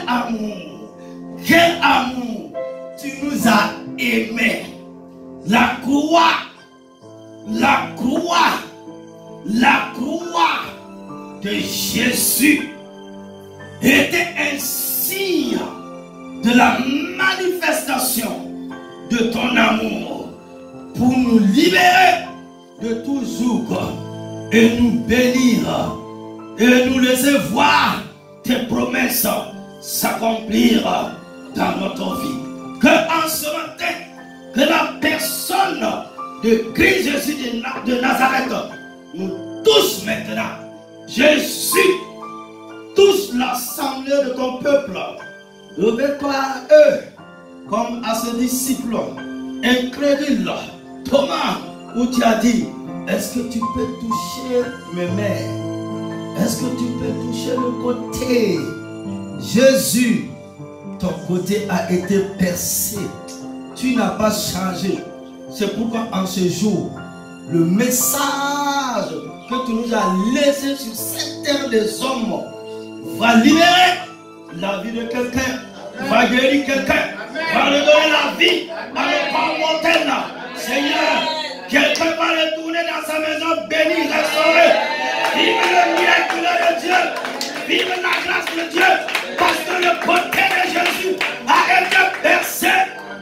amour! Quel amour! Tu nous as aimés! La croix de Jésus était un signe de la manifestation de ton amour pour nous libérer de tout joug et nous bénir et nous laisser voir tes promesses s'accomplir dans notre vie. Que en ce matin, que la personne de Christ Jésus de Nazareth nous touche maintenant. Jésus, touche l'assemblée de ton peuple. Révèle-toi à eux comme à ce disciple incrédule, Thomas, où tu as dit, est-ce que tu peux toucher mes mains? Est-ce que tu peux toucher le côté? Jésus, ton côté a été percé. Tu n'as pas changé. C'est pourquoi en ce jour, le message que tu nous as laissé sur cette terre des hommes va libérer la vie de quelqu'un, va guérir quelqu'un, va lui donner la vie à le corps mortel. Seigneur, quelqu'un va retourner dans sa maison béni, restauré. Vive le miracle de Dieu, vive la grâce de Dieu, parce que le côté de Jésus a été percé.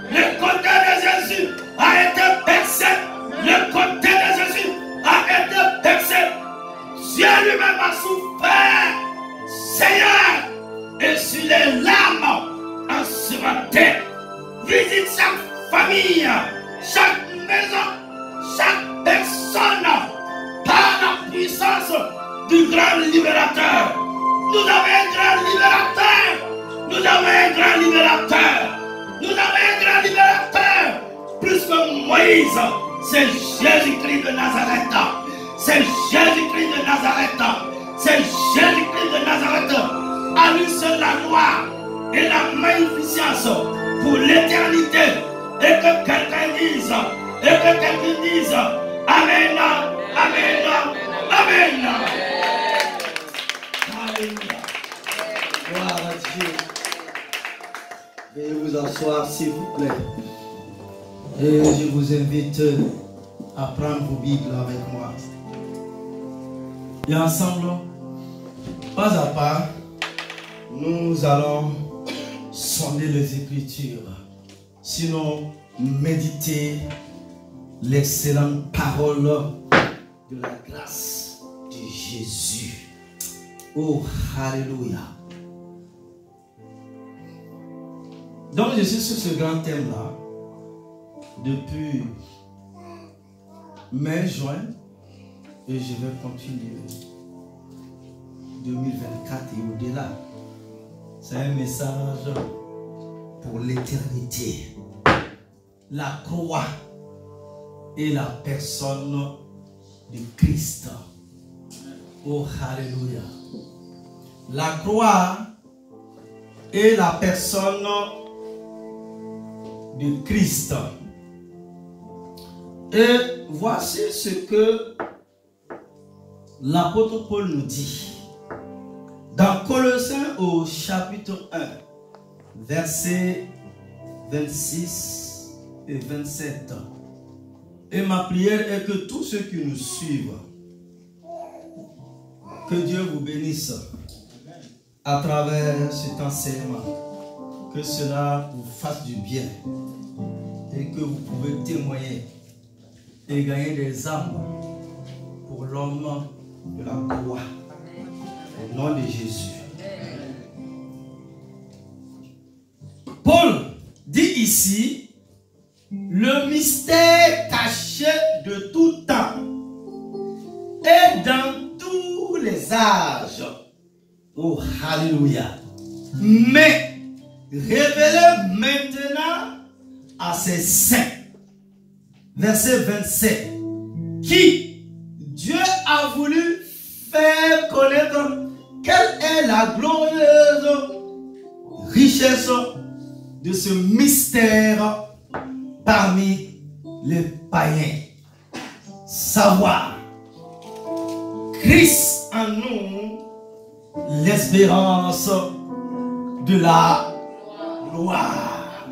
Le côté de Jésus a été percé. Le côté de Jésus a été percé. Dieu lui-même a souffert. Seigneur, et sur les larmes en ce matin, visite chaque famille, chaque maison, chaque personne par la puissance du grand libérateur. Nous avons un grand libérateur. Nous avons un grand libérateur. Nous avons un grand libérateur. Plus que Moïse, c'est Jésus-Christ de Nazareth. C'est Jésus-Christ de Nazareth. C'est Jésus-Christ de Nazareth. À lui seul la gloire et la magnificence pour l'éternité. Et que quelqu'un dise, Amen, Amen, Amen. Alléluia. Gloire à Dieu. Veuillez vous asseoir s'il vous plaît. Et je vous invite à prendre vos Bibles avec moi. Et ensemble, pas à pas, nous allons sonder les Écritures. Sinon, méditer l'excellente parole de la grâce de Jésus. Oh, Alléluia. Donc, je suis sur ce grand thème-là depuis mai, juin, et je vais continuer 2024 et au-delà. C'est un message pour l'éternité. La croix et la personne de Christ. Oh, Alléluia. La croix et la personne de Christ. Et voici ce que l'apôtre Paul nous dit. Dans Colossiens au chapitre 1, versets 26 et 27. Et ma prière est que tous ceux qui nous suivent, que Dieu vous bénisse à travers cet enseignement, que cela vous fasse du bien et que vous pouvez témoigner et gagner des âmes pour l'homme de la croix. Au nom de Jésus. Paul dit ici, le mystère caché de tout temps et dans tous les âges. Oh, Alléluia. Mais révélé maintenant à ses saints. Verset 27. Qui Dieu a voulu faire connaître quelle est la glorieuse richesse de ce mystère parmi les païens. Savoir Christ en nous, l'espérance de la gloire.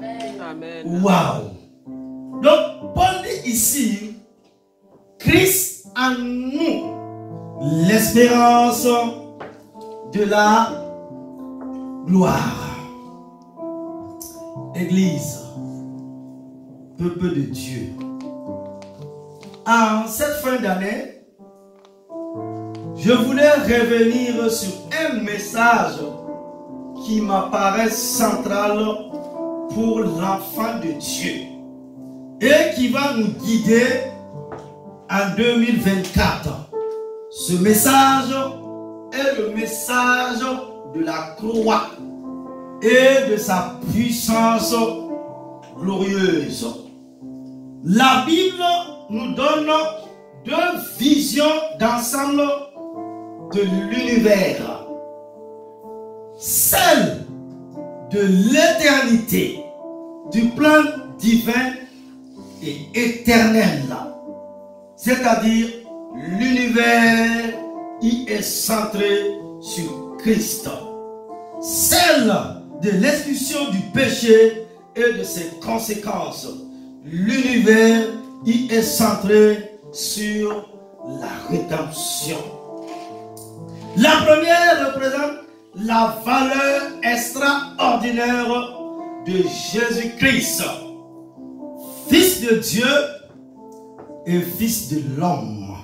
Waouh! Donc, Paul dit ici, Christ en nous, l'espérance de la gloire. Église, peuple de Dieu, en cette fin d'année, je voulais revenir sur un message qui m'apparaît central pour l'enfant de Dieu et qui va nous guider en 2024. Ce message est le message de la croix et de sa puissance glorieuse. La Bible nous donne deux visions d'ensemble de l'univers. Celle de l'éternité, du plan divin et éternel. C'est-à-dire l'univers y est centré sur Christ. Celle de l'expulsion du péché et de ses conséquences. L'univers y est centré sur la rédemption. La première représente la valeur extraordinaire de Jésus-Christ, Fils de Dieu et Fils de l'homme.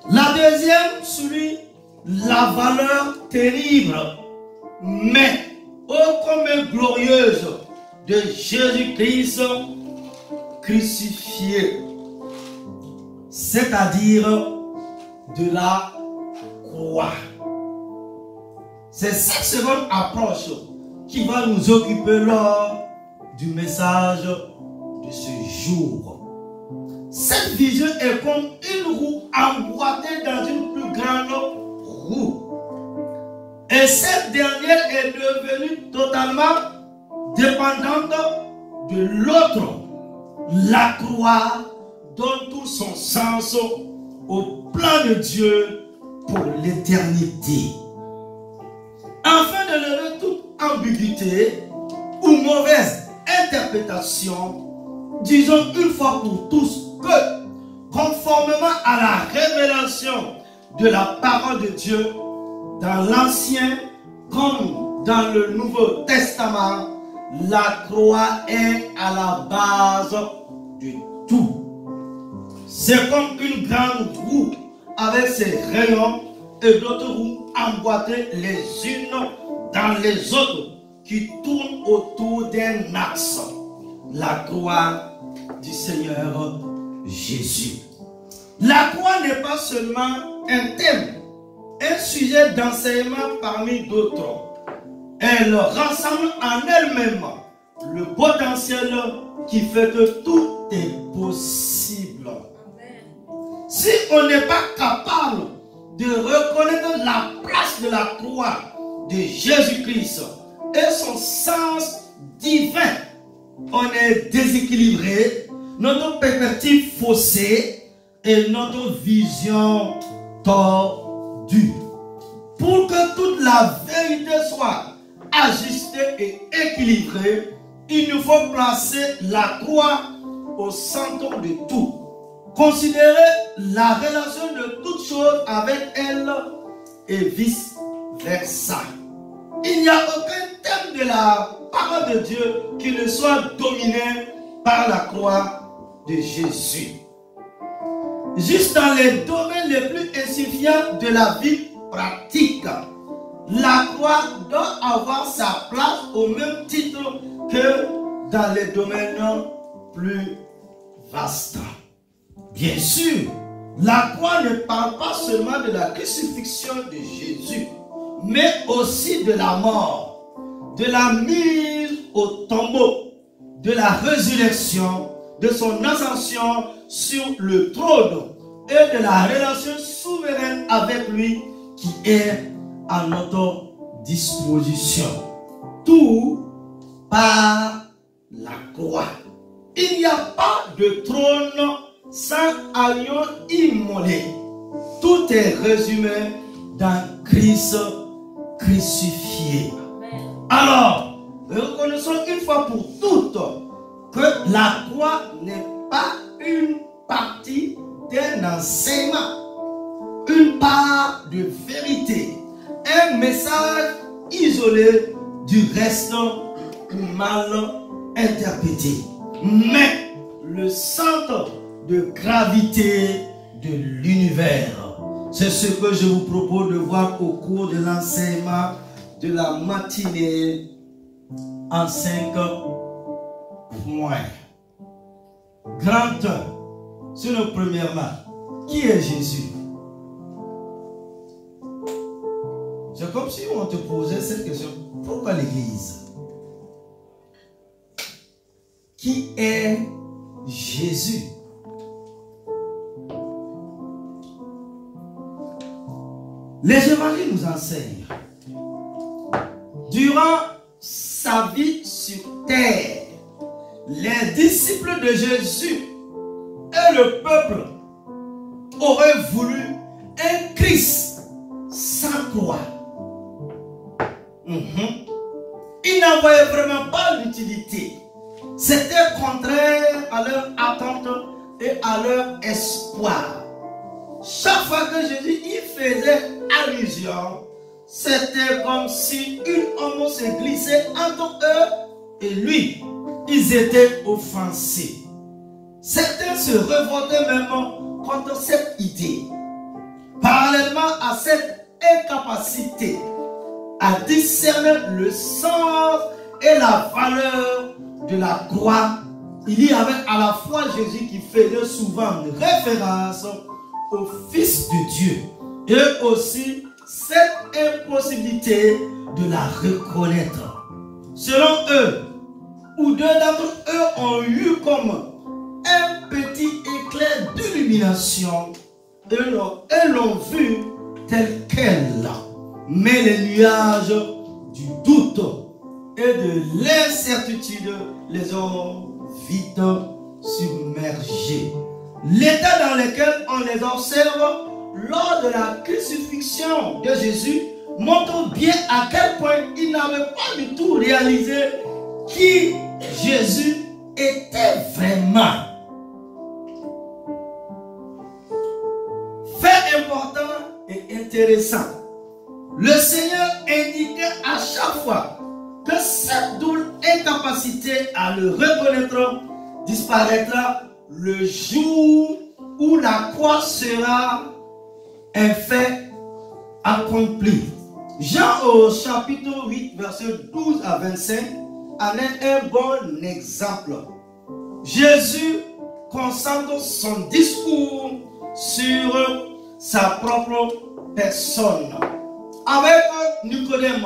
La deuxième souligne la valeur terrible, mais ô combien glorieuse de Jésus-Christ crucifié, c'est-à-dire de la croix. C'est cette seconde approche qui va nous occuper lors du message de ce jour. Cette vision est comme une roue emboîtée dans une plus grande roue. Et cette dernière est devenue totalement dépendante de l'autre. La croix donne tout son sens au plan de Dieu pour l'éternité. Afin de lever toute ambiguïté ou mauvaise interprétation, disons une fois pour tous que, conformément à la révélation de la parole de Dieu, dans l'Ancien comme dans le Nouveau Testament, la croix est à la base de tout. C'est comme une grande roue avec ses rayons et d'autres roues emboîtées les unes dans les autres qui tournent autour d'un axe. La croix du Seigneur Jésus. La croix n'est pas seulement un thème, un sujet d'enseignement parmi d'autres. Elle rassemble en elle-même le potentiel qui fait que tout est possible. Si on n'est pas capable de reconnaître la place de la croix de Jésus-Christ et son sens divin, on est déséquilibré, notre perspective faussée et notre vision tordue. Pour que toute la vérité soit ajustée et équilibrée, il nous faut placer la croix au centre de tout. Considérer la relation de toutes choses avec elle et vice versa. Il n'y a aucun thème de la parole de Dieu qui ne soit dominé par la croix de Jésus. Juste dans les domaines les plus insignifiants de la vie pratique, la croix doit avoir sa place au même titre que dans les domaines plus vastes. Bien sûr, la croix ne parle pas seulement de la crucifixion de Jésus, mais aussi de la mort, de la mise au tombeau, de la résurrection, de son ascension sur le trône et de la relation souveraine avec lui qui est à notre disposition. Tout par la croix. Il n'y a pas de trône sans agneau immolé. Tout est résumé dans Christ crucifié. Alors, reconnaissons une fois pour toutes que la croix n'est pas une partie d'un enseignement, une part de vérité, un message isolé du reste mal interprété, mais le centre de gravité de l'univers. C'est ce que je vous propose de voir au cours de l'enseignement de la matinée en 5 points. Grand 1, sur le premier main, qui est Jésus? C'est comme si on te posait cette question. Pourquoi l'Église? Qui est Jésus? Les évangiles nous enseignent. Durant sa vie sur terre, les disciples de Jésus et le peuple auraient voulu un Christ sans croix. Ils n'en voyaient vraiment pas l'utilité. C'était contraire à leur attente et à leur espoir. Chaque fois que Jésus y faisait allusion, c'était comme si une ombre se glissait entre eux et lui. Ils étaient offensés. Certains se révoltaient même contre cette idée. Parallèlement à cette incapacité à discerner le sens et la valeur de la croix, il y avait à la fois Jésus qui faisait souvent référence au Fils de Dieu et aussi cette impossibilité de la reconnaître. Selon eux, ou deux d'entre eux ont eu comme un petit éclair d'illumination et l'ont vu tel qu'elle. Mais les nuages du doute et de l'incertitude les ont vite submergés. L'état dans lequel on les observe lors de la crucifixion de Jésus montre bien à quel point ils n'avaient pas du tout réalisé qui Jésus était vraiment. Fait important et intéressant, le Seigneur indiquait à chaque fois que cette double incapacité à le reconnaître disparaîtra le jour où la croix sera un fait accompli. Jean au chapitre 8, verset 12 à 25, en est un bon exemple. Jésus concentre son discours sur sa propre personne. Avec Nicodème,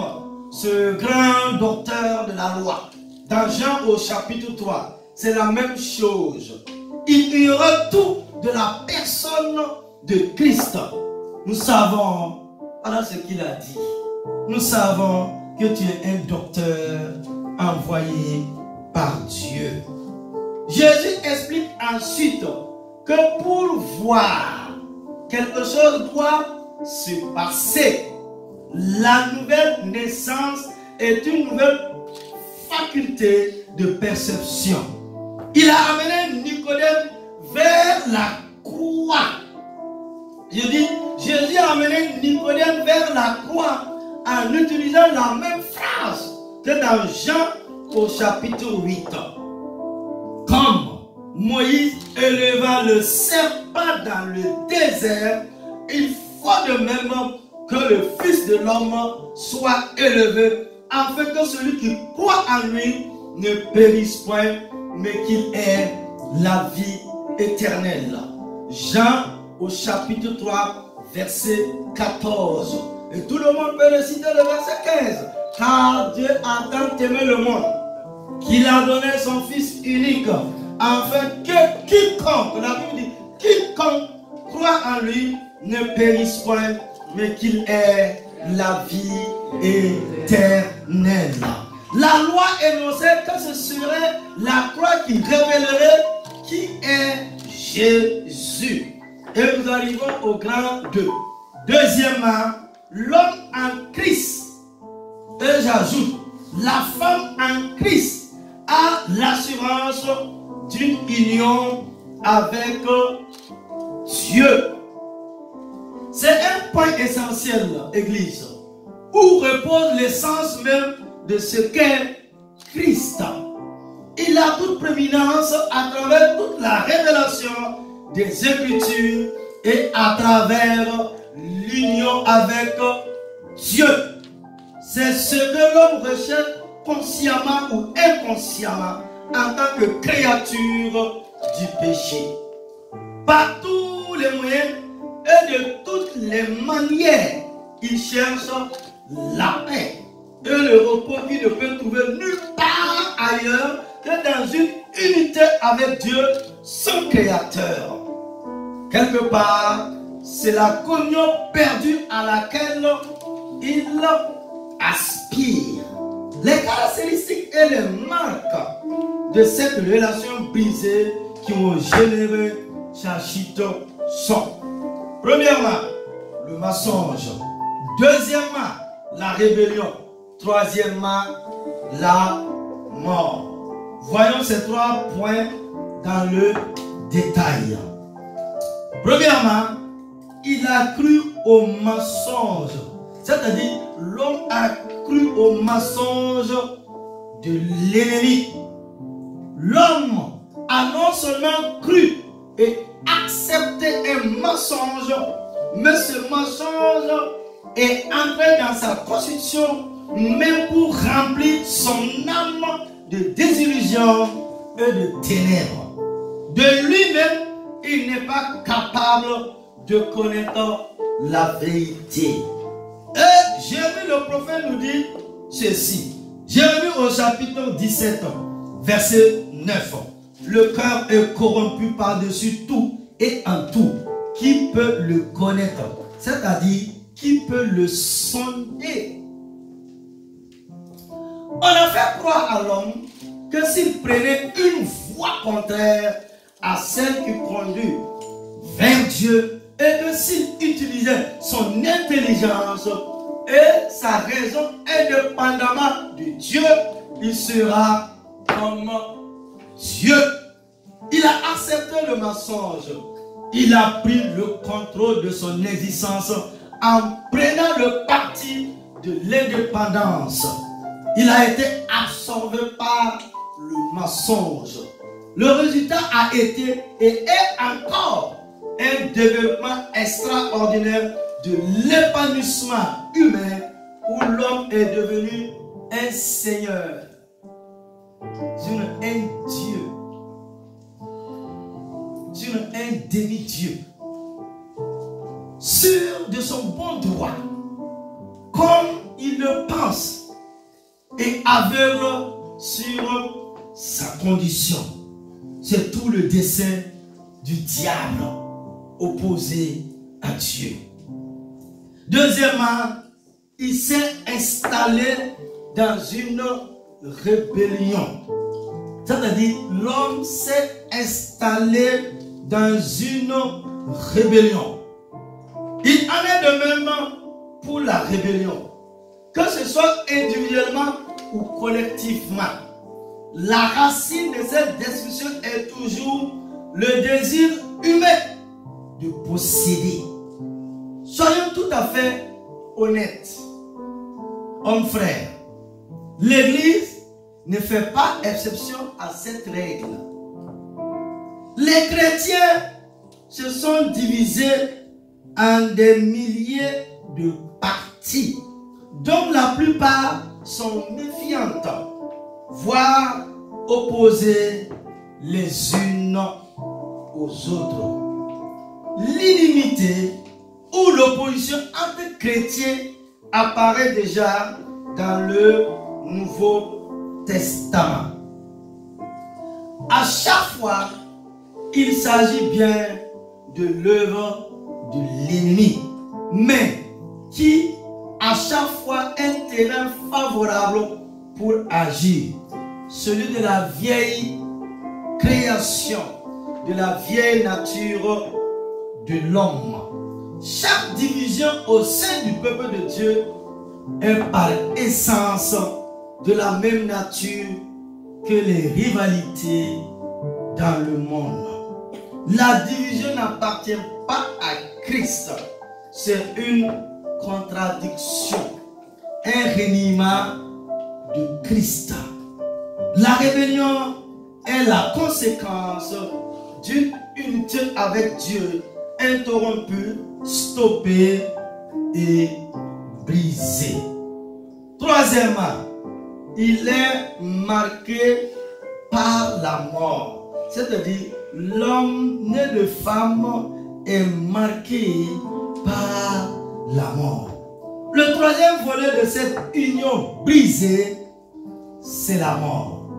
ce grand docteur de la loi, dans Jean au chapitre 3, c'est la même chose. Il ignore tout de la personne de Christ. Nous savons, voilà ce qu'il a dit. Nous savons que tu es un docteur envoyé par Dieu. Jésus explique ensuite que pour voir, quelque chose doit se passer. La nouvelle naissance est une nouvelle faculté de perception. Il a amené Nicodème vers la croix. Je dis, Jésus a amené Nicodème vers la croix en utilisant la même phrase que dans Jean au chapitre 8. Comme Moïse éleva le serpent dans le désert, il faut de même que le Fils de l'homme soit élevé, afin que celui qui croit en lui ne périsse point, mais qu'il ait la vie éternelle. Jean au chapitre 3, verset 14. Et tout le monde peut le citer, le verset 15. Car Dieu a tant aimé le monde qu'il a donné son Fils unique, afin que quiconque, la Bible dit, quiconque croit en lui ne périsse point, mais qu'il ait la vie éternelle. La loi énonçait que ce serait la croix qui révélerait qui est Jésus. Et nous arrivons au grand 2. Deuxièmement, l'homme en Christ. Et j'ajoute, la femme en Christ a l'assurance d'une union avec Dieu. C'est un point essentiel, Église, où repose l'essence même de ce qu'est Christ. Il a toute prééminence à travers toute la révélation des Écritures et à travers l'union avec Dieu. C'est ce que l'homme recherche consciemment ou inconsciemment en tant que créature du péché. Par tous les moyens et de toutes les manières, il cherche la paix et le repos qu'il ne peut trouver nulle part ailleurs que dans une unité avec Dieu, son Créateur. Quelque part, c'est la communion perdue à laquelle il aspire. Les caractéristiques et les marques de cette relation brisée qui ont généré Chachite sont: premièrement, le mensonge. Deuxièmement, la rébellion. Troisièmement, la mort. Voyons ces trois points dans le détail. Premièrement, il a cru au mensonge. C'est-à-dire, l'homme a cru au mensonge de l'ennemi. L'homme a non seulement cru et accepté un mensonge, mais ce mensonge est entré dans sa constitution même pour remplir son âme de désillusion et de ténèbres. De lui-même, il n'est pas capable de connaître la vérité. Et Jérémie le prophète nous dit ceci. Jérémie au chapitre 17, verset 9. Le cœur est corrompu par-dessus tout et en tout. Qui peut le connaître? C'est-à-dire, qui peut le sonder? On a fait croire à l'homme que s'il prenait une voie contraire à celle qui conduit vers Dieu, et que s'il utilisait son intelligence et sa raison indépendamment de Dieu, il sera comme Dieu. Il a accepté le mensonge. Il a pris le contrôle de son existence en prenant le parti de l'indépendance. Il a été absorbé par le mensonge. Le résultat a été et est encore un développement extraordinaire de l'épanouissement humain où l'homme est devenu un seigneur, un Dieu, un demi-dieu, sûr de son bon droit, comme il le pense, et aveugle sur sa condition. C'est tout le dessein du diable opposé à Dieu. Deuxièmement, il s'est installé dans une rébellion. C'est-à-dire, l'homme s'est installé dans une rébellion. Il en est de même pour la rébellion. Que ce soit individuellement ou collectivement. La racine de cette destruction est toujours le désir humain de posséder. Soyons tout à fait honnêtes, hommes frères. L'Église ne fait pas exception à cette règle. Les chrétiens se sont divisés en des milliers de partis, dont la plupart sont méfiantes, voire opposées les unes aux autres. L'inimité ou l'opposition entre chrétiens apparaît déjà dans le Nouveau Testament. À chaque fois, il s'agit bien de l'œuvre de l'ennemi, mais qui à chaque fois un terrain favorable pour agir. Celui de la vieille création, de la vieille nature de l'homme. Chaque division au sein du peuple de Dieu est par essence de la même nature que les rivalités dans le monde. La division n'appartient pas à Christ. C'est une contradiction, un reniement de Christ. La rébellion est la conséquence d'une unité avec Dieu interrompue, stoppée et brisée. Troisièmement, il est marqué par la mort. C'est-à-dire, l'homme né de femme est marqué par la mort. Le troisième volet de cette union brisée, c'est la mort.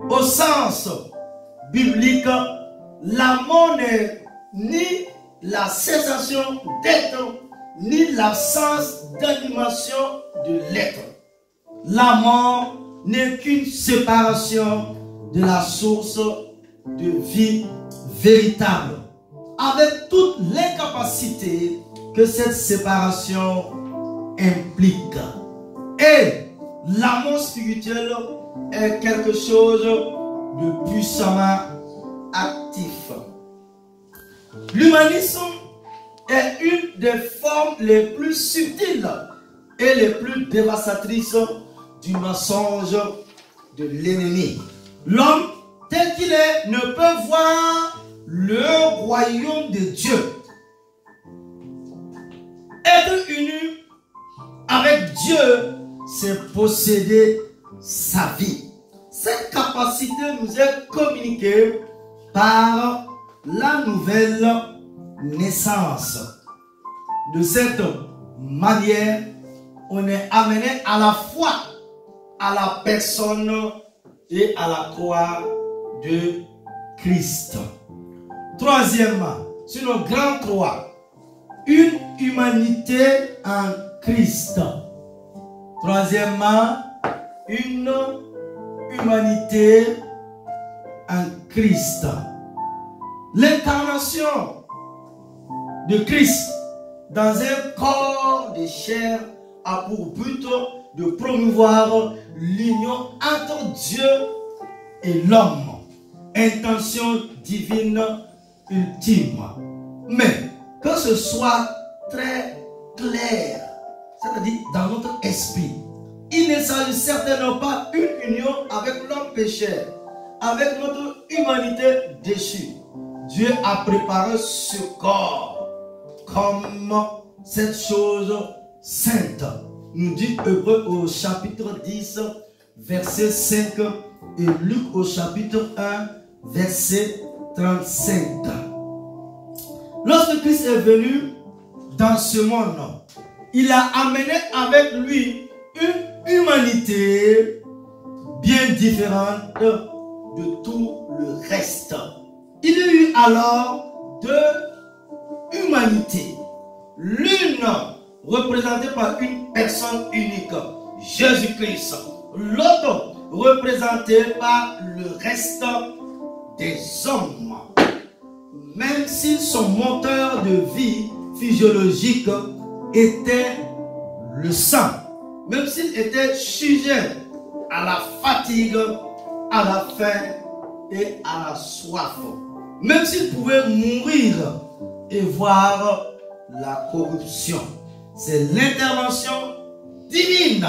Au sens biblique, la mort n'est ni la cessation d'être, ni l'absence d'animation de l'être. La mort n'est qu'une séparation de la source de vie véritable, avec toute l'incapacité que cette séparation implique. Et la mort spirituelle est quelque chose de puissamment actif. L'humanisme est une des formes les plus subtiles et les plus dévastatrices du mensonge de l'ennemi. L'homme tel qu'il est ne peut voir le royaume de Dieu. Être uni avec Dieu, c'est posséder sa vie. Cette capacité nous est communiquée par la nouvelle naissance. De cette manière, on est amené à la foi à la personne et à la croix de Christ. Troisièmement, sur le grand trois, une humanité en Christ. Troisièmement, une humanité en Christ. L'incarnation de Christ dans un corps de chair a pour but de promouvoir l'union entre Dieu et l'homme. Intention divine ultime. Mais que ce soit très clair, c'est-à-dire dans notre esprit, il ne s'agit certainement pas d'une union avec l'homme pécheur, avec notre humanité déchue. Dieu a préparé ce corps comme cette chose sainte. Nous dit Hébreux au chapitre 10, verset 5 et Luc au chapitre 1, verset 35. Lorsque Christ est venu dans ce monde, il a amené avec lui une humanité bien différente de tout le reste. Il y a eu alors deux humanités. L'une représentée par une personne unique, Jésus-Christ. L'autre représentée par le reste des hommes. Même si son moteur de vie physiologique était le sang, même s'il était sujet à la fatigue, à la faim et à la soif, même s'il pouvait mourir et voir la corruption, c'est l'intervention divine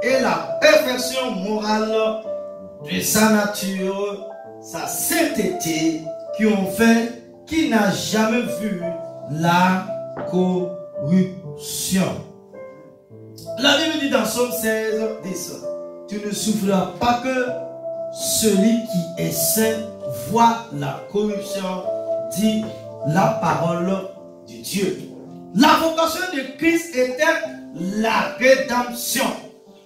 et la perfection morale de sa nature, sa sainteté, qui ont fait qu'il n'a jamais vu la corruption. La Bible dit dans Somme 16, 10, tu ne souffriras pas que celui qui est saint voit la corruption, dit la parole de Dieu. La vocation de Christ était la rédemption.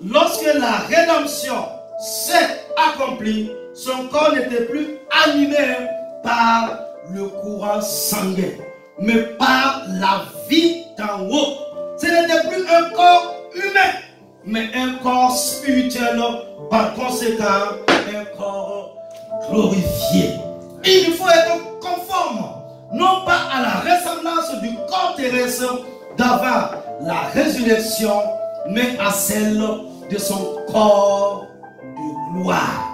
Lorsque la rédemption s'est accomplie, son corps n'était plus animé par le courant sanguin, mais par la vie d'en haut. Ce n'était plus un corps humain, mais un corps spirituel, par conséquent, un corps glorifié. Il faut être conforme, non pas à la ressemblance du corps terrestre d'avant la résurrection, mais à celle de son corps gloire.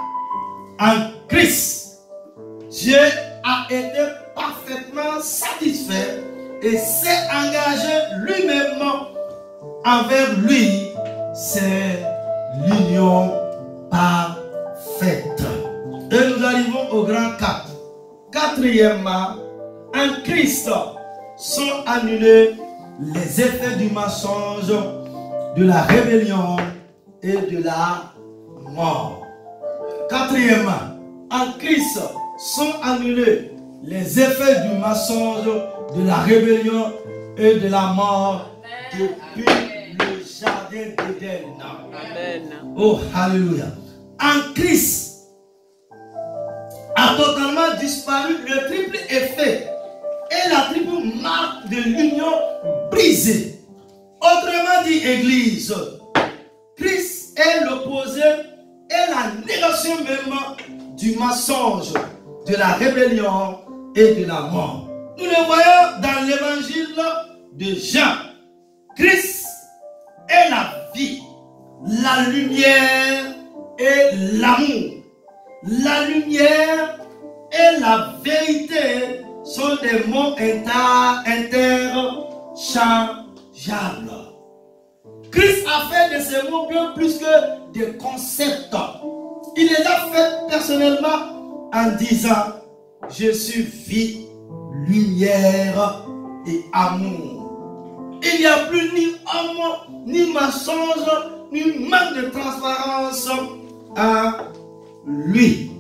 En Christ, Dieu a été parfaitement satisfait et s'est engagé lui-même envers lui. C'est l'union parfaite. Et nous arrivons au grand 4. Quatrièmement, en Christ sont annulés les effets du mensonge, de la rébellion et de la mort. Quatrièmement, en Christ sont annulés les effets du mensonge, de la rébellion et de la mort depuis le jardin d'Éden. Oh, alléluia. En Christ a totalement disparu le triple effet et la triple marque de l'union brisée. Autrement dit, Église, Christ est l'opposé et la négation même du mensonge, de la rébellion et de la mort. Nous le voyons dans l'évangile de Jean. Christ est la vie, la lumière et l'amour. La lumière et la vérité sont des mots interchangeables. Christ a fait de ces mots bien plus que des concepts. Il les a fait personnellement en disant: je suis vie, lumière et amour. Il n'y a plus ni homme, ni mensonge, ni manque de transparence à lui.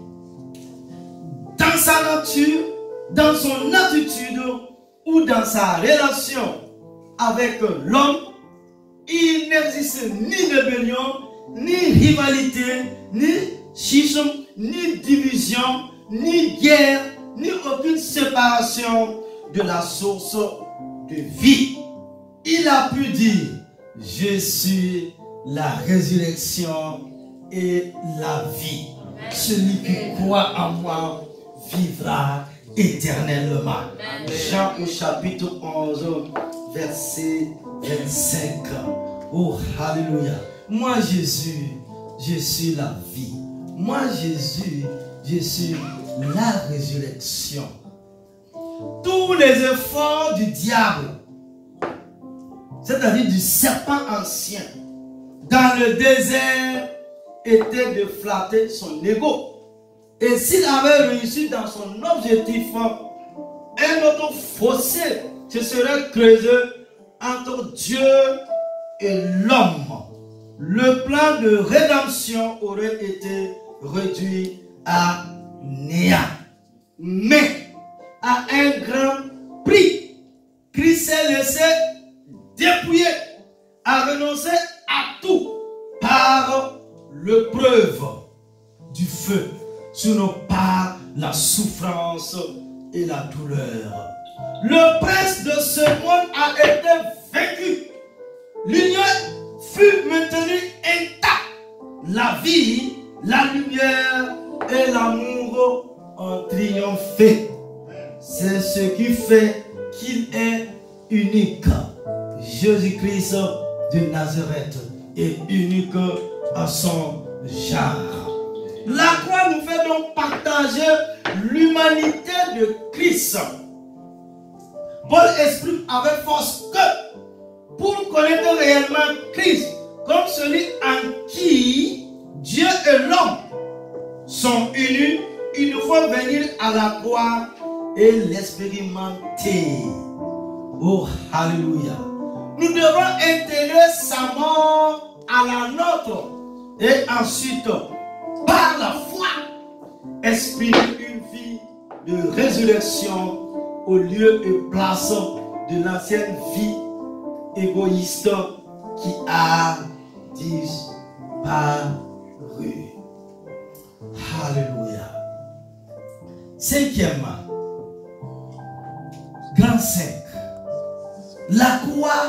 Dans sa nature, dans son attitude ou dans sa relation avec l'homme, il n'existe ni rébellion, ni rivalité, ni schisme, ni division, ni guerre, ni aucune séparation de la source de vie. Il a pu dire: je suis la résurrection et la vie. Celui qui croit en moi vivra éternellement. Jean au chapitre 11, verset 25. Oh, alléluia. Moi, Jésus, je suis la vie. Moi, Jésus, je suis la résurrection. Tous les efforts du diable, c'est-à-dire du serpent ancien, dans le désert, était de flatter son ego. Et s'il avait réussi dans son objectif, un autre fossé se serait creusé entre Dieu et l'homme. Le plan de rédemption aurait été réduit à néant. Mais à un grand prix, Christ s'est laissé dépouiller, à renoncer à tout par l'épreuve du feu sur nos pas, la souffrance et la douleur. Le prince de ce monde a été vaincu. L'union fut maintenue intacte. La vie, la lumière et l'amour ont triomphé. C'est ce qui fait qu'il est unique. Jésus-Christ de Nazareth est unique à son genre. La croix nous fait donc partager l'humanité de Christ. Paul explique avec force que pour connaître réellement Christ comme celui en qui Dieu et l'homme sont unis, il nous faut venir à la croix et l'expérimenter. Oh, alléluia. Nous devons intégrer sa mort à la nôtre et ensuite, par la foi, exprimer une vie de résurrection au lieu et place de l'ancienne vie égoïste qui a disparu. Alléluia. Cinquièmement, grand 5. La croix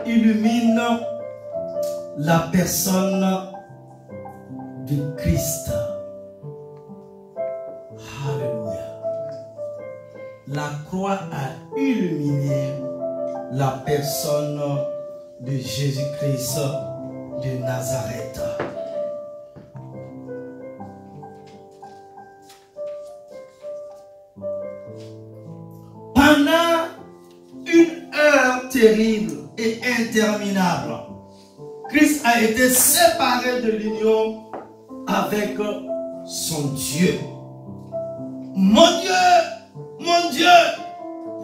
illumine la personne de Christ. Alléluia. La croix a illuminé la personne de Jésus-Christ de Nazareth. pendant une heure terrible et interminable, Christ a été séparé de l'union avec son Dieu. Mon Dieu,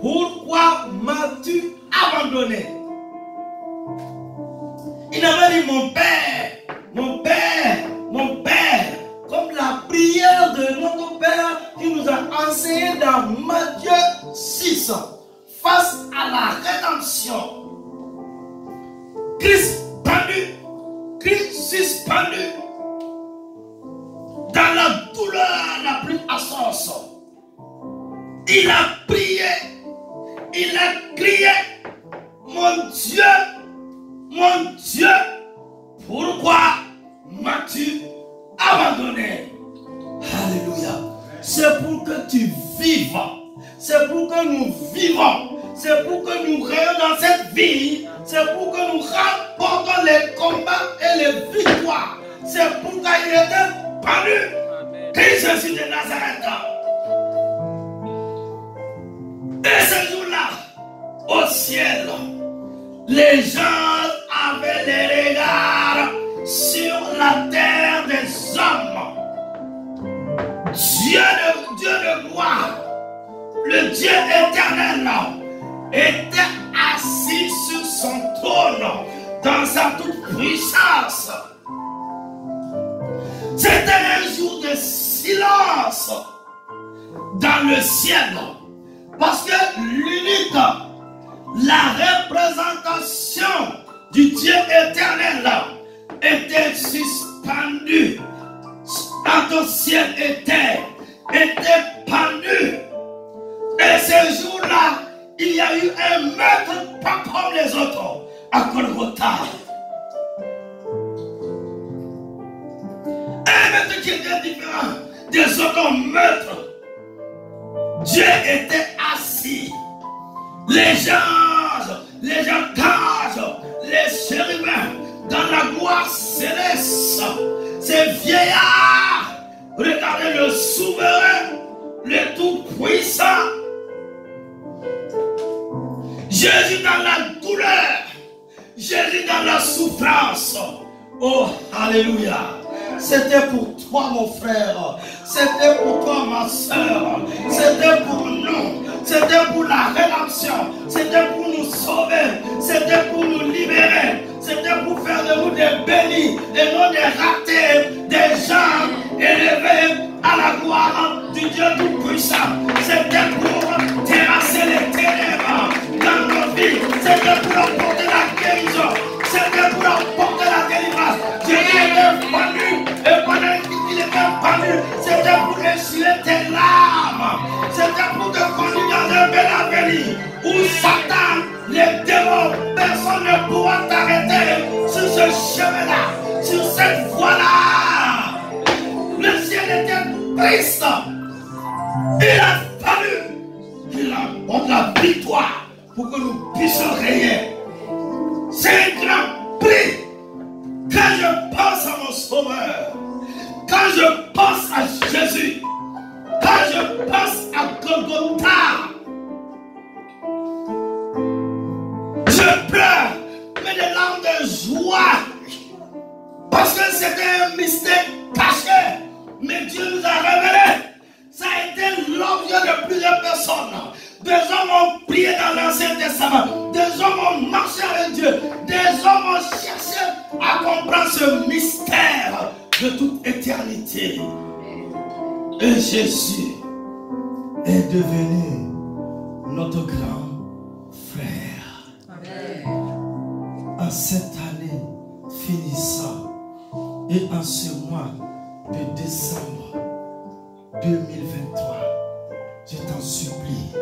pourquoi m'as-tu abandonné? Il avait dit mon Père, comme la prière de notre Père qui nous a enseigné dans Matthieu 6, face à la rédemption. Christ suspendu dans la douleur la plus atroce. Il a prié, il a crié, mon Dieu, pourquoi m'as-tu abandonné? Alléluia. C'est pour que tu vives, c'est pour que nous vivons, c'est pour que nous rayons dans cette vie, c'est pour que nous remportons les combats et les victoires. C'est pour qu'il était pendu, Christ Jésus de Nazareth. Et ce jour-là, au ciel, les gens avaient les regards sur la terre des hommes. Dieu de gloire, le Dieu éternel, était assis sur son trône dans sa toute puissance. C'était un jour de silence dans le ciel, parce que l'unique, la représentation du Dieu éternel était suspendue entre ciel et terre, était pendu. Et ce jour-là, il y a eu un meurtre pas comme les autres à Golgotha. Un meurtre qui était différent des autres meurtres. Dieu était assis. Les anges, les archanges, les chérubins dans la gloire céleste. Ces vieillards, regardez le souverain, le tout-puissant. Jésus dans la douleur, Jésus dans la souffrance. Oh, alléluia. C'était pour toi, mon frère. C'était pour toi, ma soeur. C'était pour nous. C'était pour la rédemption. C'était pour nous sauver. C'était pour nous libérer. C'était pour faire de nous des bénis et non des ratés, des gens élevés à la gloire du Dieu Tout-Puissant. C'était pour terrasser les ténèbres dans nos vies. C'était pour apporter la guérison. C'était pour apporter la délivrance. Jésus était pendu. Et pendant qu'il était pendu, c'était pour essuyer tes larmes. C'était pour te conduire dans un bel avenir où Satan, les démons, personne ne pourra t'arrêter sur ce chemin-là, sur cette voie-là. Le ciel était triste. Il a fallu qu'il apporte la victoire pour que nous puissions rayer. C'est un grand prix. Quand je pense à mon Sauveur, quand je pense à Jésus, quand je pense à Golgotha, je pleure, mais des larmes de joie, parce que c'était un mystère caché, mais Dieu nous a révélé. Ça a été l'objet de plusieurs personnes. Des hommes ont prié dans l'Ancien Testament, des hommes ont marché avec Dieu, des hommes ont cherché à comprendre ce mystère de toute éternité. Et Jésus est devenu notre grand frère. Amen. En cette année finissant et en ce mois de décembre 2023, je t'en supplie,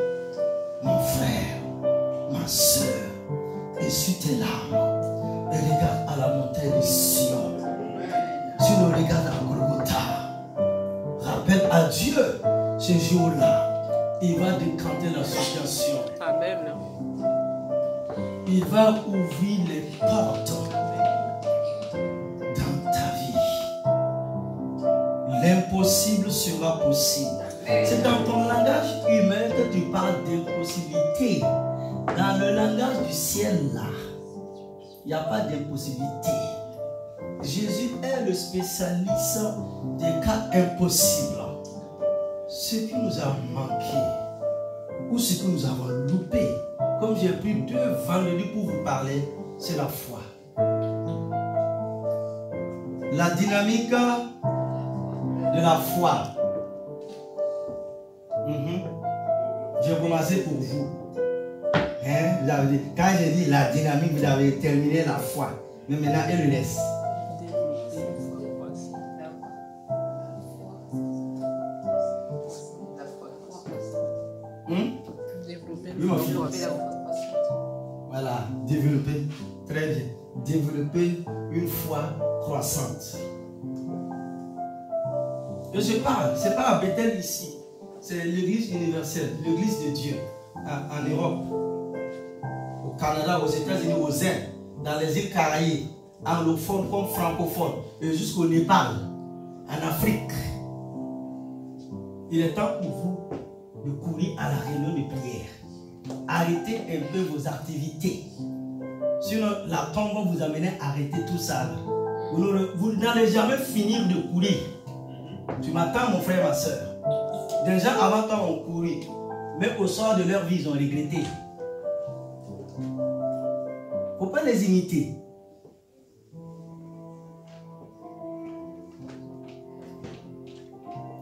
mon frère, ma soeur, essuie tes larmes et regarde à la montagne de Sion. Tu le regardes à Golgotha. Rappelle à Dieu ce jour-là. Il va décanter la situation. Amen. Il va ouvrir les portes dans ta vie. L'impossible sera possible. C'est dans ton langage humain que tu parles d'impossibilité. Dans le langage du ciel, là, il n'y a pas d'impossibilité. Jésus est le spécialiste des cas impossibles. Ce qui nous a manqué, ou ce que nous avons loupé, comme j'ai pris 2 vendredis pour vous parler, c'est la foi. La dynamique de la foi. J'ai commencé pour vous. Hein? Vous avez dit, quand j'ai dit la dynamique, vous avez terminé la foi. Mais maintenant, elle laisse. Voilà, développer, très bien. Développer une foi croissante. Et je parle, ce n'est pas à Bethel ici, c'est l'église universelle, l'église de Dieu en Europe, au Canada, aux États-Unis, aux Indes, dans les îles Caraïbes, anglophones comme francophones, et jusqu'au Népal, en Afrique. Il est temps pour vous de courir à la réunion de prière. Arrêtez un peu vos activités. Sinon, la tombe va vous amener à arrêter tout ça. Vous n'allez jamais finir de courir. Tu m'attends, mon frère, ma soeur. Des gens avant toi ont couru, mais au soir de leur vie, ils ont regretté. Il ne faut pas les imiter.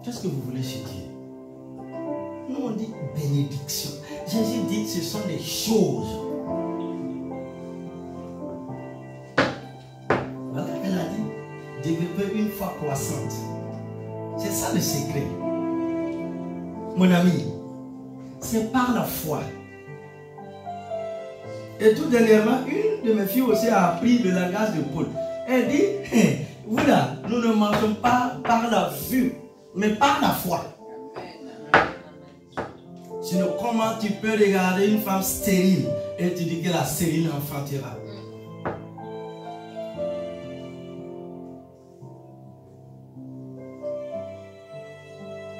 Qu'est-ce que vous voulez chez Dieu? Nous, on dit bénédiction. Jésus dit ce sont des choses. Voilà, elle a dit développer une foi croissante. C'est ça le secret. Mon ami, c'est par la foi. Et tout dernièrement, une de mes filles aussi a appris le langage de Paul. Elle dit, vous là, nous ne marchons pas par la vue, mais par la foi. Sinon, comment tu peux regarder une femme stérile et tu dis que la stérile enfantera?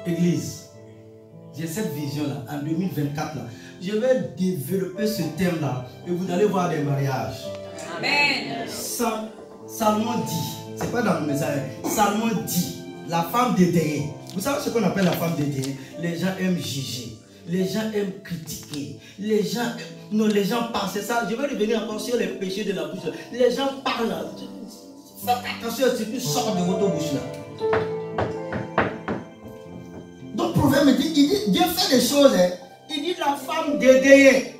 Église, j'ai cette vision-là, en 2024, là. Je vais développer ce thème-là et vous allez voir des mariages. Amen. Salomon dit, c'est pas dans le message, Salomon dit, la femme dédaignée. Vous savez ce qu'on appelle la femme dédaignée? Les gens aiment juger, les gens aiment critiquer, les gens aiment... Non, les gens parlent, c'est ça. Je vais revenir encore sur les péchés de la bouche. Les gens parlent, faites attention à ce qui sort de votre bouche là. Donc, le prophète me dit, il dit, Dieu fait des choses. Hein. Il dit la femme dédaignée,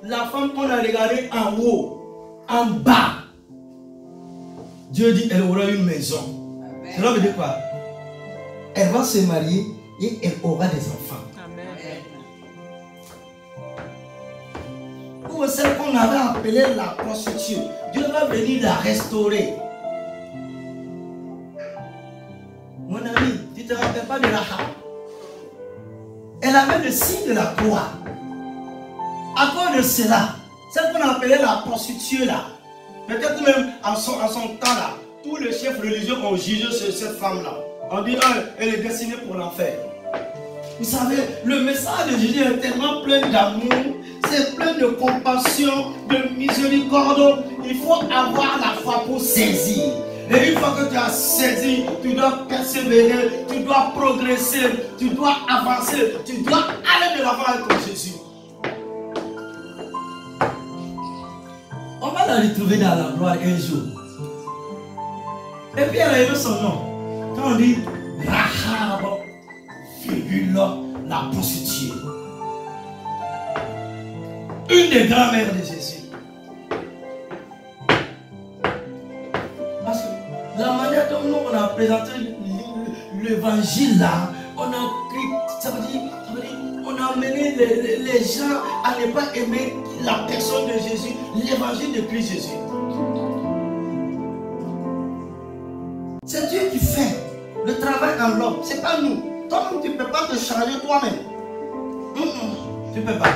la femme qu'on a regardée en haut, en bas. Dieu dit, elle aura une maison. Amen. Cela veut dire quoi? Elle va se marier et elle aura des enfants. Amen. Ou celle qu'on avait appelée la prostituée, Dieu va venir la restaurer. Mon ami, tu ne te rappelles pas de Rahab? Elle avait le signe de la croix. À cause de cela, celle qu'on appelait la prostituée là, peut-être même en son temps là, tous les chefs religieux ont jugé sur cette femme là. On dit, ah, elle est destinée pour l'enfer. Vous savez, le message de Jésus est tellement plein d'amour, c'est plein de compassion, de miséricorde. Il faut avoir la foi pour saisir. Et une fois que tu as saisi, tu dois persévérer, tu dois progresser, tu dois avancer, tu dois aller de l'avant avec Jésus. On va la retrouver dans la gloire un jour. Et puis elle a aimé son nom. Quand on dit Rahab, la prostituée. Une des grand-mères de Jésus. Parce que la manière dont nous on a présenté l'évangile là, on a pris, ça veut dire, on a amené les gens à ne pas aimer la personne de Jésus, l'évangile de Christ Jésus. C'est Dieu qui fait le travail en l'homme, c'est pas nous. Toi-même, tu ne peux pas te changer toi-même. Tu ne peux pas.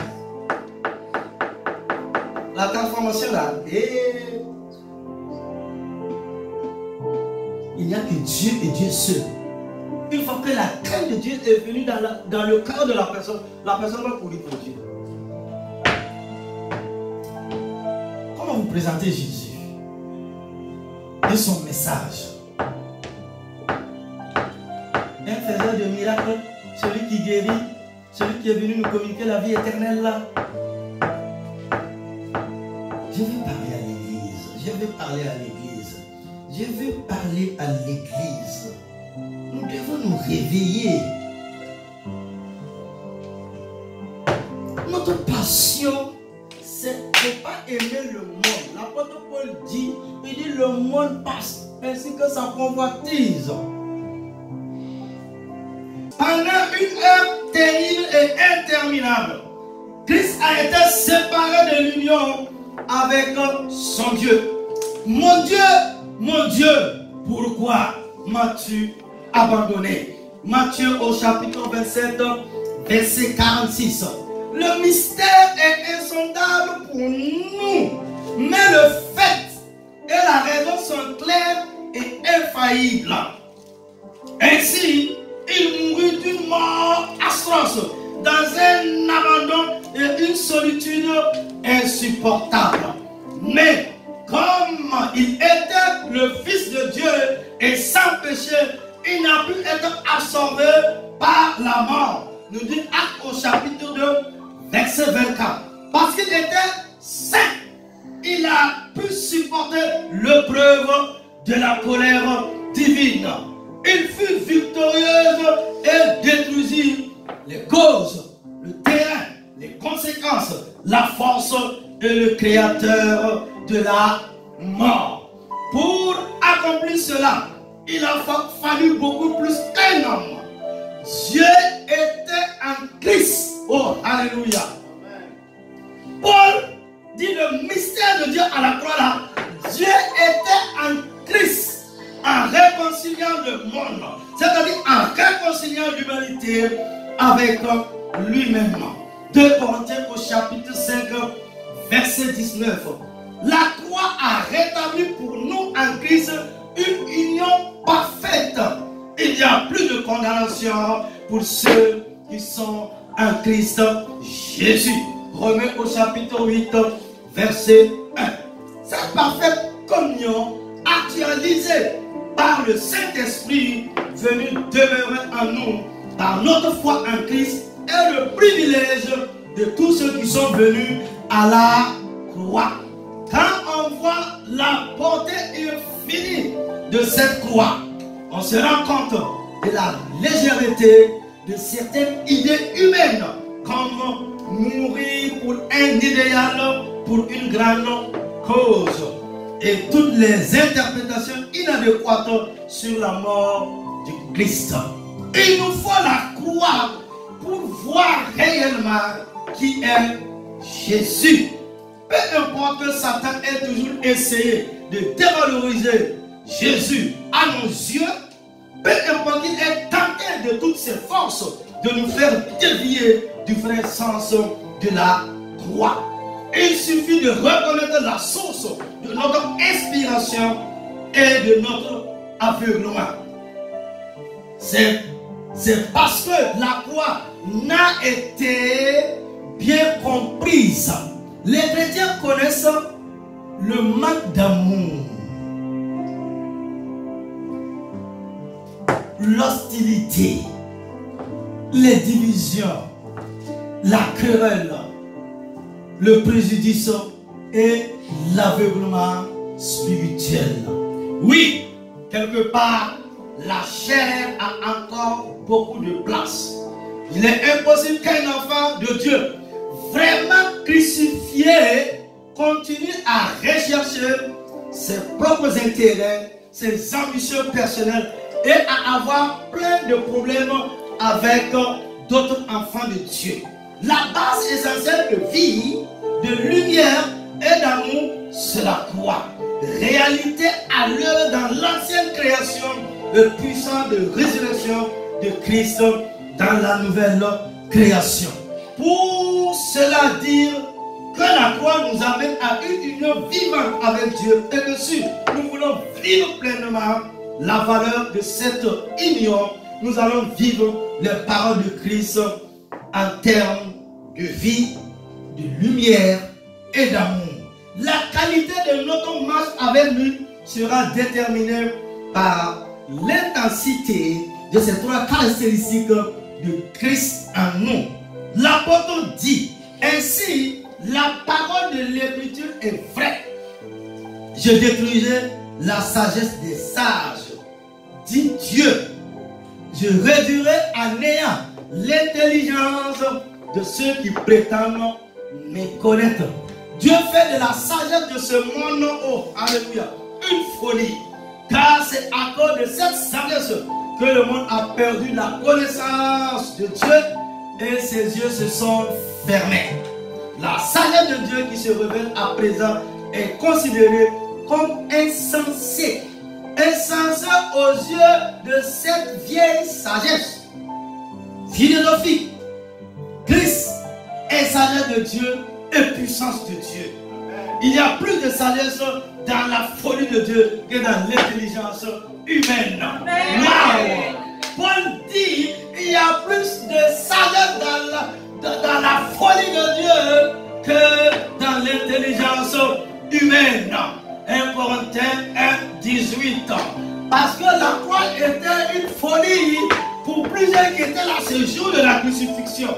La transformation là, il n'y a que Dieu et Dieu seul. une fois que la crainte de Dieu est venue dans le cœur de la personne va courir pour Dieu. Comment vous présentez Jésus et son message? Un faiseur de miracles, celui qui guérit, celui qui est venu nous communiquer la vie éternelle là. Je vais parler à l'église. Je vais parler à l'église. Je vais parler à l'église. Nous devons nous réveiller. Notre passion, c'est de ne pas aimer le monde. L'apôtre Paul dit, il dit le monde passe ainsi que sa convoitise. Pendant une heure terrible et interminable, Christ a été séparé de l'union avec son Dieu. Mon Dieu, pourquoi m'as-tu abandonné? Matthieu au chapitre 27, verset 46. Le mystère est insondable pour nous, mais le fait et la raison sont clairs et infaillibles. Ainsi, il mourut d'une mort atroce, dans un abandon et une solitude insupportable. Mais comme il était le Fils de Dieu et sans péché, il n'a pu être absorbé par la mort. Nous dit Actes au chapitre 2, verset 24. Parce qu'il était saint, il a pu supporter l'épreuve de la colère divine. Il fut victorieuse et détruisit les causes, le terrain, les conséquences, la force et le créateur de la mort. Pour accomplir cela, il a fallu beaucoup plus qu'un homme. Dieu était en Christ. Oh, alléluia. Paul dit le mystère de Dieu à la croix là. Dieu était en Christ en réconciliant le monde. C'est-à-dire en réconciliant l'humanité avec lui-même. 2 Corinthiens au chapitre 5, verset 19. La croix a rétabli pour nous en Christ une union parfaite. Il n'y a plus de condamnation pour ceux qui sont en Christ Jésus. Romains au chapitre 8, verset 1. Cette parfaite communion actualisée par le Saint-Esprit venu demeurer en nous par notre foi en Christ est le privilège de tous ceux qui sont venus à la croix. Quand on voit la portée infinie de cette croix, on se rend compte de la légèreté de certaines idées humaines, comme mourir pour un idéal, pour une grande cause, et toutes les interprétations inadéquates sur la mort du Christ. Il nous faut la croix pour voir réellement qui est Jésus. Peu importe que Satan ait toujours essayé de dévaloriser Jésus à nos yeux, peu importe qu'il ait tenté de toutes ses forces de nous faire dévier du vrai sens de la croix. Il suffit de reconnaître la source de notre inspiration et de notre aveuglement. C'est parce que la croix n'a été bien comprise. Les chrétiens connaissent le manque d'amour, l'hostilité, les divisions, la querelle, le préjudice et l'aveuglement spirituel. Oui, quelque part, la chair a encore beaucoup de place. Il est impossible qu'un enfant de Dieu vraiment crucifié continue à rechercher ses propres intérêts, ses ambitions personnelles et à avoir plein de problèmes avec d'autres enfants de Dieu. La base essentielle de vie, de lumière et d'amour, c'est la croix. Réalité à l'œuvre dans l'ancienne création, le puissant de résurrection de Christ dans la nouvelle création. Pour cela dire que la croix nous amène à une union vivante avec Dieu et que si nous voulons vivre pleinement la valeur de cette union, nous allons vivre les paroles de Christ en termes de vie, de lumière et d'amour. La qualité de notre marche avec lui sera déterminée par l'intensité de ces trois caractéristiques de Christ en nous. L'apôtre dit, ainsi, la parole de l'Écriture est vraie. Je détruirai la sagesse des sages, dit Dieu. Je réduirai à néant l'intelligence de ceux qui prétendent me connaître. Dieu fait de la sagesse de ce monde, oh, alléluia, une folie. Car c'est à cause de cette sagesse que le monde a perdu la connaissance de Dieu et ses yeux se sont fermés. La sagesse de Dieu qui se révèle à présent est considérée comme insensée. Insensée aux yeux de cette vieille sagesse philosophique. Christ est sagesse de Dieu et puissance de Dieu. Il y a plus de sagesse dans la folie de Dieu que dans l'intelligence humaine. Wow. Paul dit il y a plus de sagesse dans la folie de Dieu que dans l'intelligence humaine. 1 Corinthiens 1, 18. Parce que la croix était une folie pour plusieurs qui étaient là ce jour de la crucifixion.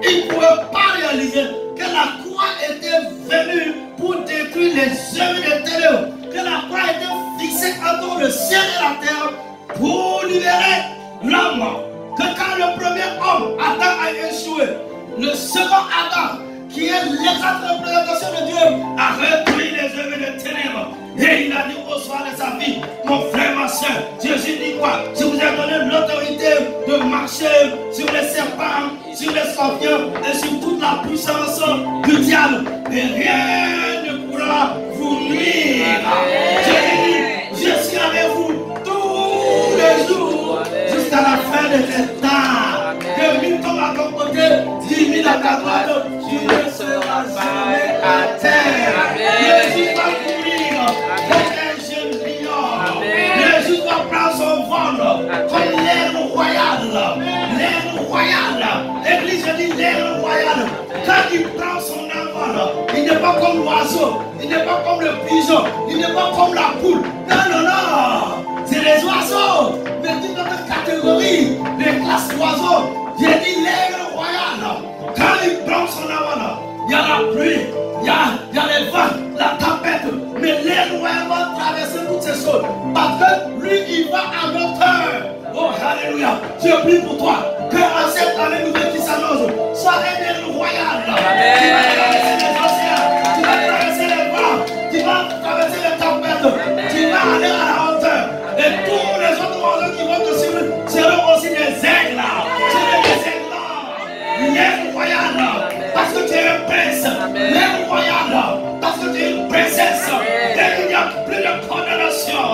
Ils ne pouvaient pas réaliser que la croix était venue pour détruire les œuvres de ténèbres, que la croix était fixée entre le ciel et la terre pour libérer l'homme. Que quand le premier homme, Adam, a échoué, le second Adam, qui est l'exacte représentation de Dieu, a réduit les œuvres de ténèbres. Et il a dit au soir de sa vie, mon frère, ma soeur, Jésus dit quoi? Je vous ai donné l'autorité de marcher sur les serpents, sur les scorpions et sur toute la puissance du diable. Et rien ne pourra vous nuire. Jésus dit, je suis avec vous tous les jours jusqu'à la fin de ces temps. Que 1000 tombent à ton côté, 10 000 à ta droite, tu ne seras jamais à terre. Jésus va courir comme un jeune lion. Jésus va prendre son vol comme l'air royal. L'air royal. L'église dit l'air royal. Quand il prend son envol, il n'est pas comme l'oiseau, il n'est pas comme le pigeon, il n'est pas comme la poule. Non, non, non. C'est les oiseaux. Mais toute notre catégorie, les classes d'oiseaux. J'ai dit l'aigle royal. Quand il prend son envol, il y a la pluie, il y a les vents, la tempête. Mais l'aigle royal va traverser toutes ces choses. Parce que lui, il va à hauteur. Oh, alléluia. Je prie pour toi que en cette année nouvelle qui s'annonce, sois un aigle royal. Tu vas traverser les océans, tu vas traverser les vents, tu vas traverser les tempêtes, tu vas aller à la hauteur. Et tous les autres oiseaux qui vont te suivre seront aussi des aigles. L'aigle royal, parce que tu es un prince. L'aigle royal, parce que tu es une princesse. Et il n'y a plus de condamnation.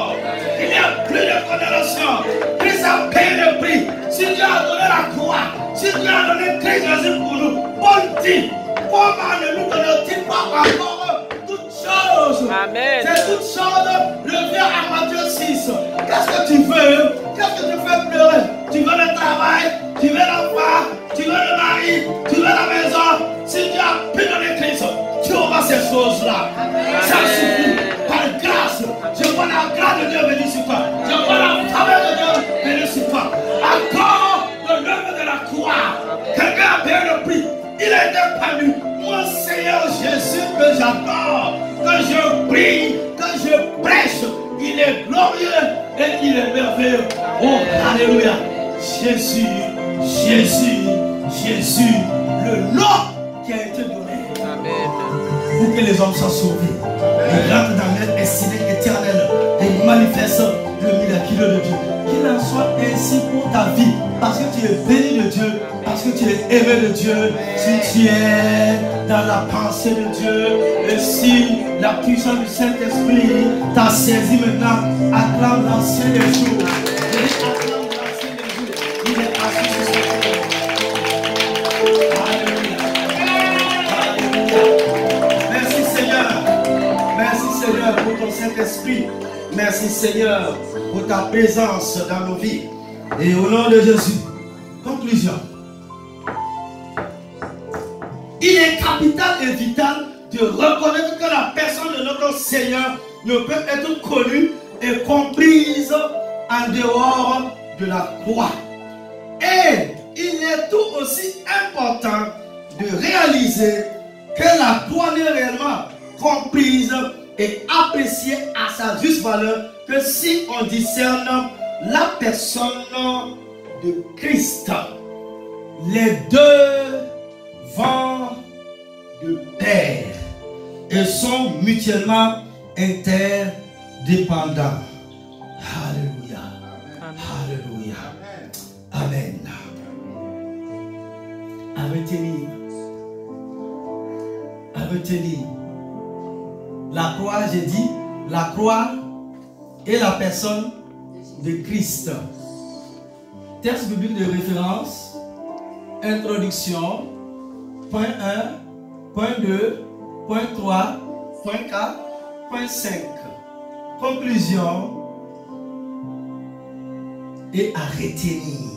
Il n'y a plus de condamnation. Christ a payé le prix. Si Dieu a donné la croix, si Dieu a donné Christ Jésus pour nous, Paul dit, comment ne nous donne-t-il pas encore toutes choses? Amen. C'est toutes choses. Reviens à Matthieu 6. Qu'est-ce que tu veux? Qu'est-ce que tu fais pleurer? Tu veux le travail? Tu veux l'enfant? Tu veux le mari? Tu veux la maison? Si Dieu a pu donner Christ, tu auras ces choses-là. Ça suffit. Par grâce. Je vois la grâce de Dieu venir sur toi. Je vois la faveur de Dieu venir sur toi. Encore de l'œuvre de la croix. Quelqu'un a payé le prix. Il a été parmi. Mon Seigneur Jésus que j'adore, que je prie, que je prêche. Il est glorieux et il est merveilleux. Oh, alléluia. Jésus, Jésus, Jésus, le nom qui a été donné. Amen. Pour que les hommes soient sauvés. Et rentrent dans leur destinée éternelle et manifestent le miracle de Dieu. Qu'il en soit ainsi pour ta vie. Parce que tu es béni de Dieu. Parce que tu es aimé de Dieu. Si tu es dans la pensée de Dieu. Et si la puissance du Saint-Esprit t'a saisi maintenant, acclame l'ancien des jours. Acclame l'ancien des jours. Il est assis sur ce trône. Alléluia. Alléluia. Merci Seigneur. Merci Seigneur pour ton Saint-Esprit. Merci Seigneur pour ta présence dans nos vies. Et au nom de Jésus, conclusion. Il est capital et vital de reconnaître que la personne de notre Seigneur ne peut être connue et comprise en dehors de la croix. Et il est tout aussi important de réaliser que la croix n'est réellement comprise et appréciée à sa juste valeur que si on discerne la personne de Christ. Les deux vont de pair et sont mutuellement interdépendants. Alléluia. Alléluia. Amen. À retenir. À retenir. La croix, j'ai dit, la croix et la personne de Christ. Texte biblique de référence, introduction, point 1, point 2, point 3, point 4, point 5. Conclusion et à retenir.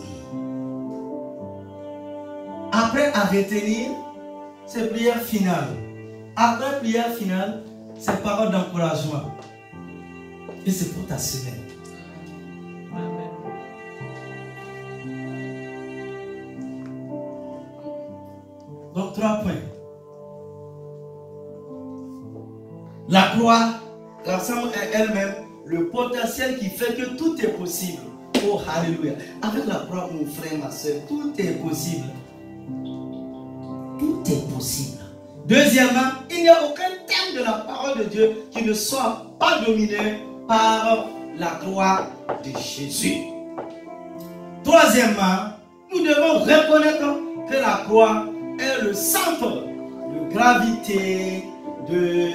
Après à retenir, c'est prière finale. Après prière finale, c'est parole d'encouragement. Et c'est pour ta semaine. Amen. Donc 3 points. La croix rassemble elle-même le potentiel qui fait que tout est possible. Oh, alléluia. Avec la croix, mon frère, ma soeur, tout est possible. Tout est possible. Deuxièmement, il n'y a aucun thème de la parole de Dieu qui ne soit pas dominé par la croix de Jésus. Troisièmement, nous devons reconnaître que la croix est le centre de gravité de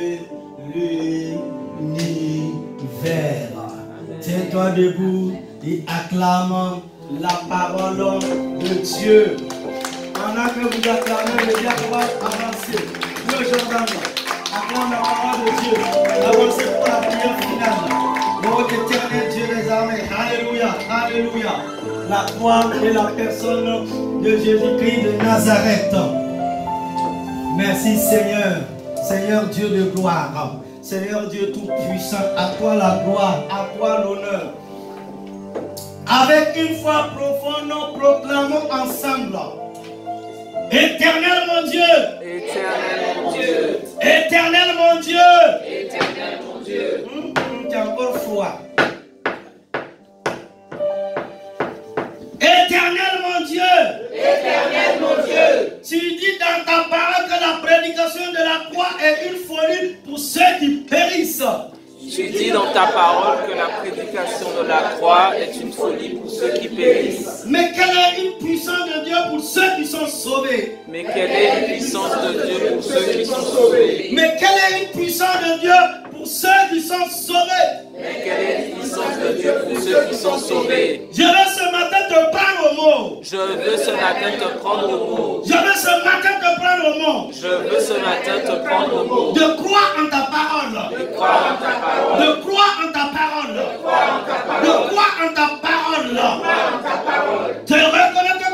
l'univers. Tiens-toi debout et acclame la parole de Dieu. Pendant que vous acclamez, le diable va avancer. Dieu, j'entends. Acclame la parole de Dieu. Avancez pour la prière finale. Oh éternel Dieu des armées. Alléluia. Alléluia. La croix et la personne de Jésus-Christ de Nazareth. Merci Seigneur. Seigneur Dieu de gloire. Seigneur Dieu tout-puissant. À toi la gloire. À toi l'honneur. Avec une foi profonde, nous proclamons ensemble. Éternel mon Dieu. Éternel mon Dieu. Éternel mon Dieu. Éternel mon Dieu. Tu as encore froid. Éternel mon Dieu. Éternel mon Dieu. Tu dis dans ta parole que la prédication de la croix est une folie pour ceux qui périssent. Tu dis dans ta parole que la prédication de la croix est une folie pour ceux qui périssent. Mais quelle est une puissance de Dieu pour ceux qui sont sauvés? Mais quelle est une puissance de Dieu pour ceux qui sont sauvés? Mais quelle est une puissance de Dieu pour ceux qui sont sauvés? Mais quelle est une puissance de Dieu pour ceux qui sont sauvés? Je veux ce matin te prendre au mot. Je veux ce matin te prendre au mot. Je veux ce matin te prendre au mot. Je veux ce matin te prendre au mot. De croire en ta parole. De croire en ta parole. De croire en ta parole. De croire en ta parole. Te reconnaître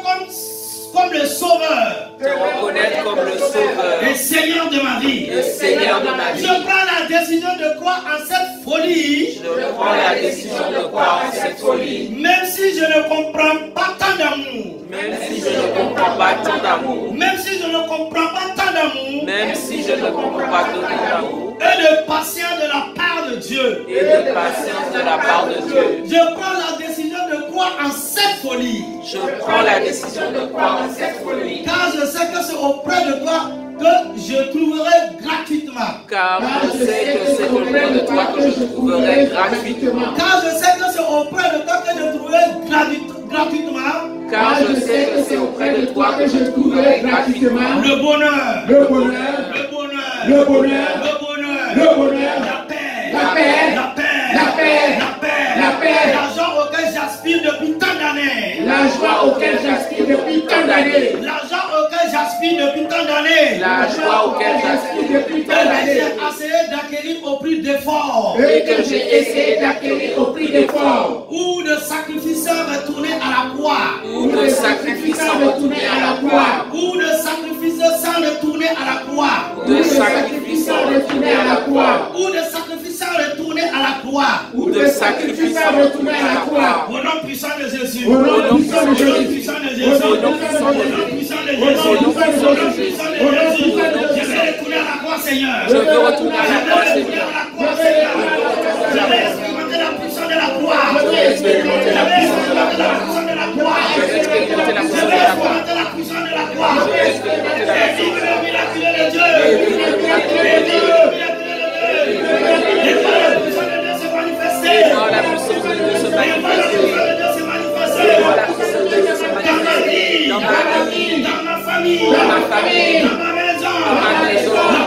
comme le sauveur. Te reconnaître comme le sauveur. Et Seigneur de ma vie. Le Seigneur de ma vie. Je prends la décision de croire en cette folie. Je prends la décision de croire en cette folie. Même si je ne comprends pas tant d'amour. Même si je ne comprends pas tant d'amour. Même si je ne comprends pas tant d'amour. Même si je ne comprends pas tant d'amour. Et de patience de la part de Dieu. Et de patience de la part de Dieu. Je prends la décision de croire en cette folie. Je prends la décision de croire en cette folie. Car je sais que c'est auprès de toi que je trouverai gratuitement. Car je sais que c'est auprès de toi que je trouverai gratuitement. Car je sais que c'est auprès de toi que je trouverai gratuitement. Car je sais que c'est auprès de toi que je trouverai gratuitement le bonheur. Le bonheur. Le bonheur. Le bonheur. Le bonheur. Le bonheur. La paix. La paix. La paix. La paix. La paix. La paix. L'argent auquel j'aspire depuis tant d'années. La joie auquel j'aspire depuis tant d'années. L'argent auquel j'aspire depuis tant d'années. la joie auquel j'aspire depuis tant J'ai d'années. essayé d'acquérir au prix d'efforts. Et que j'ai essayé d'acquérir au prix d'efforts. Ou de sacrificeurs retournés à la croix. ou de sacrifice sans retourner à la croix, Ou de sacrifice sans retourner à la croix. de sacrifice sans retourner à la croix, Ou de sacrifice sans retourner à la croix. ou de sacrifice sans retourner à la croix. Au nom puissant de Jésus. Au nom puissant de Au nom Jésus. puissant de Au Jésus. nom Au nom puissant de puissant de Jésus. Jésus. Au nom puissant de Au nom Jésus. puissant de Au nom Jésus. puissant de Je Jésus. vais retourner à la croix, Seigneur. Je veux retourner à la croix, Je vais Seigneur. retourner à la croix, Seigneur. Je vais expérimenter la puissance de la croix. Je vais expérimenter la puissance de la croix. puissance de la croix. Je vais expérimenter la Je puissance vais de la croix. expérimenter la puissance de la croix. Je vais expérimenter la Et puissance vive de la le miraculeux de Dieu. Et vive le miraculeux de Dieu. Et voir la puissance de Dieu se manifester. Voir la puissance de Dieu se Et voir la manifester. puissance de Dieu se manifester. Voir la puissance de Dieu se Dans ma manifester. vie, Dans ma vie, dans ma famille, dans ma famille, dans ma maison, dans ma maison, dans